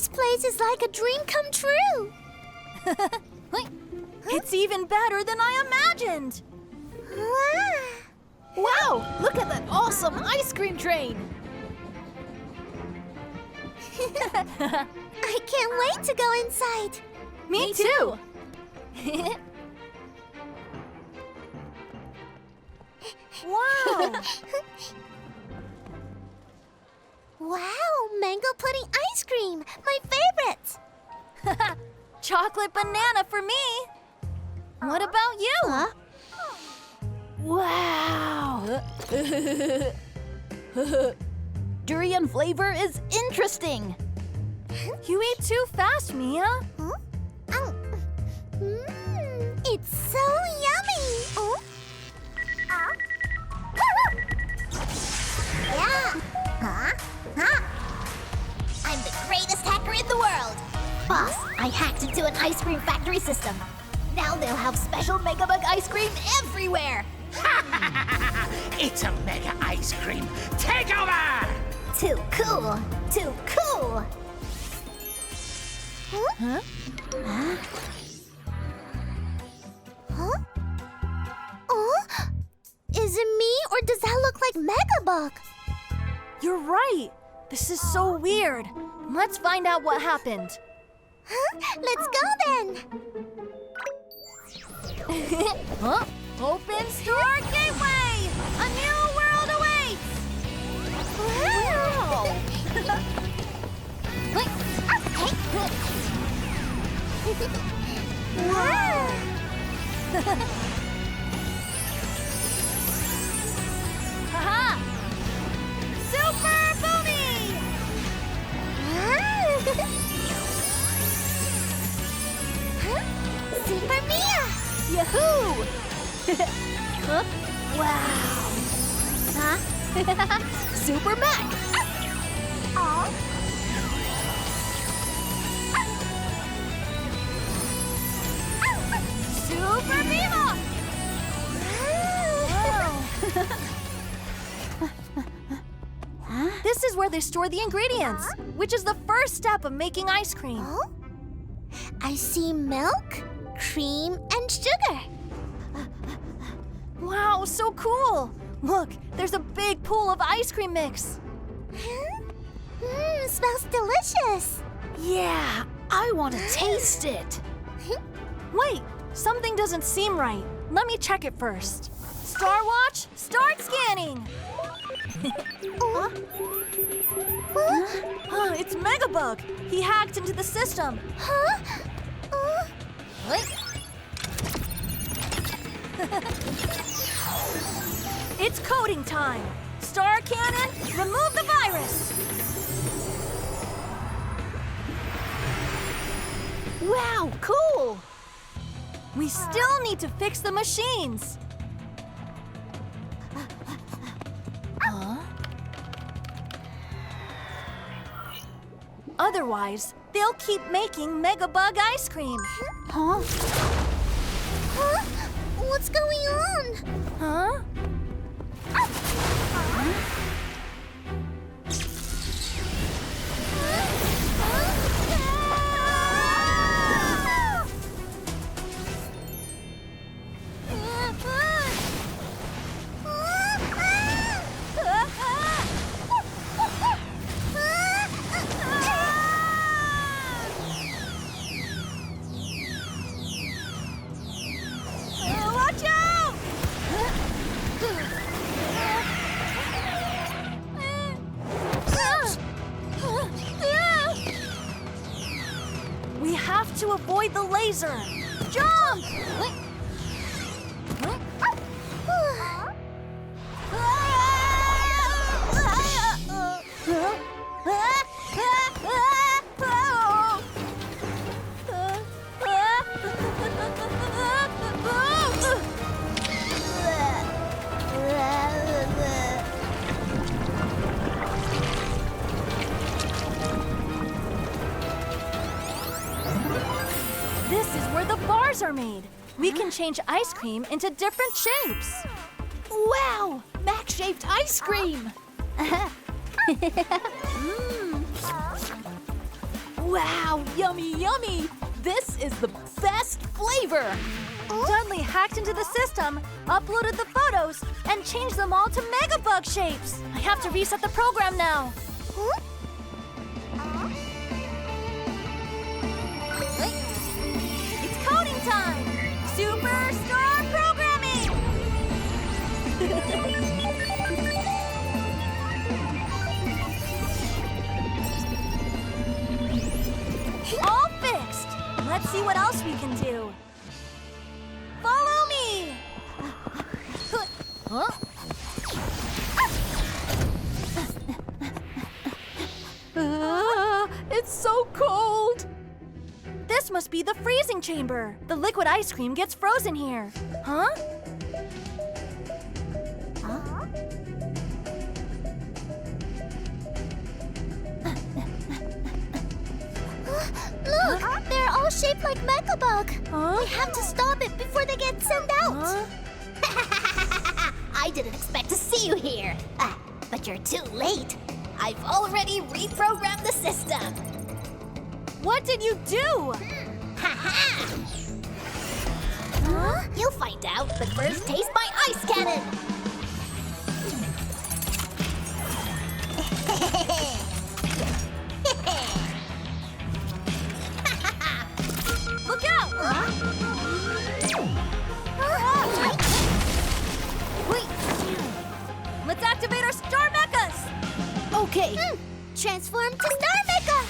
This place is like a dream come true. It's even better than I imagined. Wow, look at that awesome ice cream train. I can't wait to go inside. Me too. Wow. Wow, mango pudding ice cream, my favorite. Chocolate banana for me. What about you? Wow. Durian flavor is interesting. You eat too fast, Mia. It's so yummy. I'm the greatest hacker in the world. Boss, I hacked into an ice cream factory system. Now they'll have special Megabug ice cream everywhere. It's a mega ice cream takeover! Too cool. Too cool. Huh? Oh? Is it me or does that look like Megabug? You're right. This is so weird. Let's find out what happened. Let's go then. Huh? Open store gateway! A new world awaits! Wow. Wow. Haha! Super BOOMi! Super Mia! Yahoo! Huh? Wow! Huh? Super Mac! Oh. Super Bibop! This is where they store the ingredients, which is the first step of making ice cream. Oh? I see milk, cream, and sugar. Wow, so cool! Look, there's a big pool of ice cream mix. Smells delicious. Yeah, I want to taste it. Wait, something doesn't seem right. Let me check it first. Star Watch, start scanning! It's Megabug! He hacked into the system. Huh? It's coding time. Star Cannon, remove the virus! Wow, cool. We still need to fix the machines. Otherwise, they'll keep making Megabug ice cream. Huh? Huh? What's going on? Huh? Watch out! We have to avoid the laser. Jump! This is where the bars are made. We can change ice cream into different shapes. Wow, Mac-shaped ice cream. Wow, yummy, yummy! This is the best flavor! Dudley hacked into the system, uploaded the photos, and changed them all to megabug shapes. I have to reset the program now. It's coding time! Superstar programming! All fixed! Let's see what else we can do. Follow me! Huh? It's so cold! This must be the freezing chamber. The liquid ice cream gets frozen here. Huh? Look, they're all shaped like megabug. Huh? We have to stop it before they get sent out. I didn't expect to see you here. But you're too late. I've already reprogrammed the system. What did you do? Ha-ha! Huh? You'll find out, but first taste my ice cannon. Look out! Wait! Let's activate our star mechas! Okay. Transform to Star Mecha!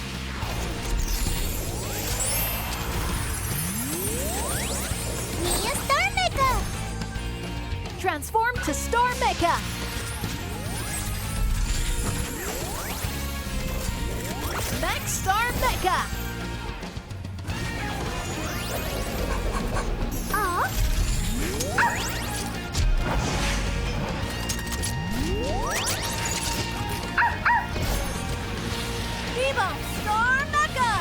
Mia Star Mecha! Transform to Star Mecha! Max Star Mecha! Bibop Star Mecha!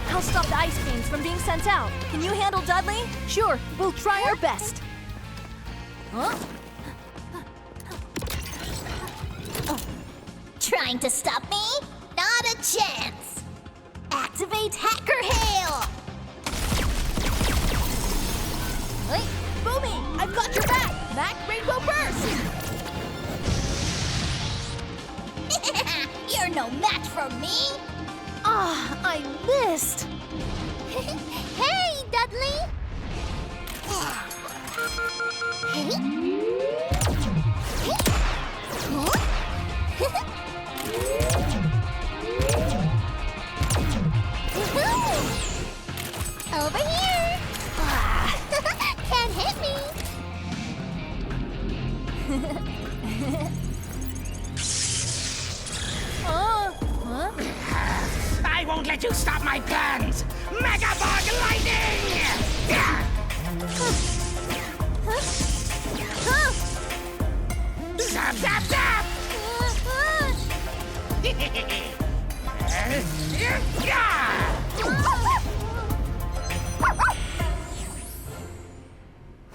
I'll stop the ice creams from being sent out. Can you handle Dudley? Sure, we'll try our best. Huh? Trying to stop me? Not a chance! Activate Hacker Hail! Hey, BOOMi, I've got your back! Mac Rainbow Burst! You're no match for me! I missed! Hey, Dudley! Over here! Can't hit me! I won't let you stop my plans! Megabug lightning! Zap, zap, zap!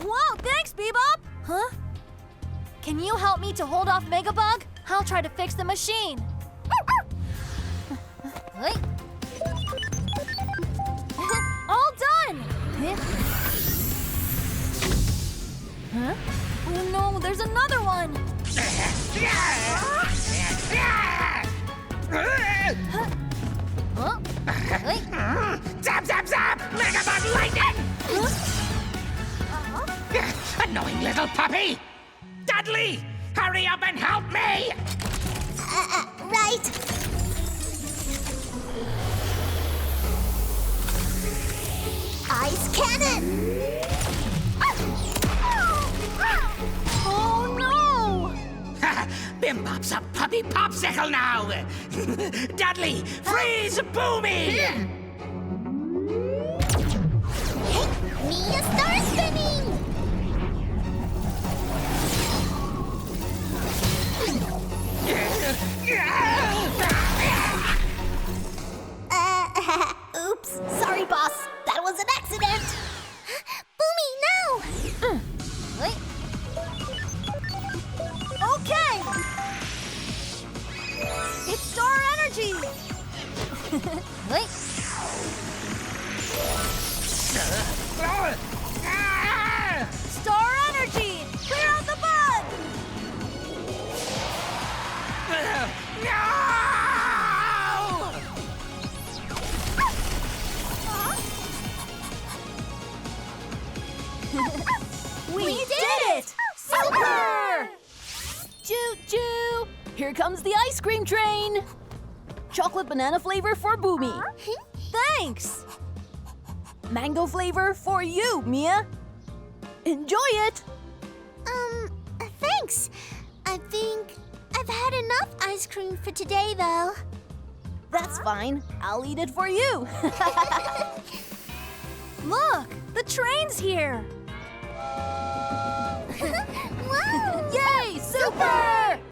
Whoa, thanks, Bebop! Huh? Can you help me to hold off Megabug? I'll try to fix the machine. All done! Huh? Oh no, there's another one! Huh? Zap, zap, zap! Megabug lightning! Annoying little puppy! Dudley, hurry up and help me! Right! Ice cannon! Oh no! Bibop's a puppy popsicle now! Dudley, freeze BOOMi! Mia Star Spinning! Oops. Sorry, boss. That was an accident. BOOMi, now! Okay! It's star energy! Here comes the ice cream train. Chocolate banana flavor for BOOMi. Thanks. Mango flavor for you, Mia. Enjoy it. Thanks. I think I've had enough ice cream for today, though. That's fine. I'll eat it for you. Look, the train's here. Whoa! Yay, Super!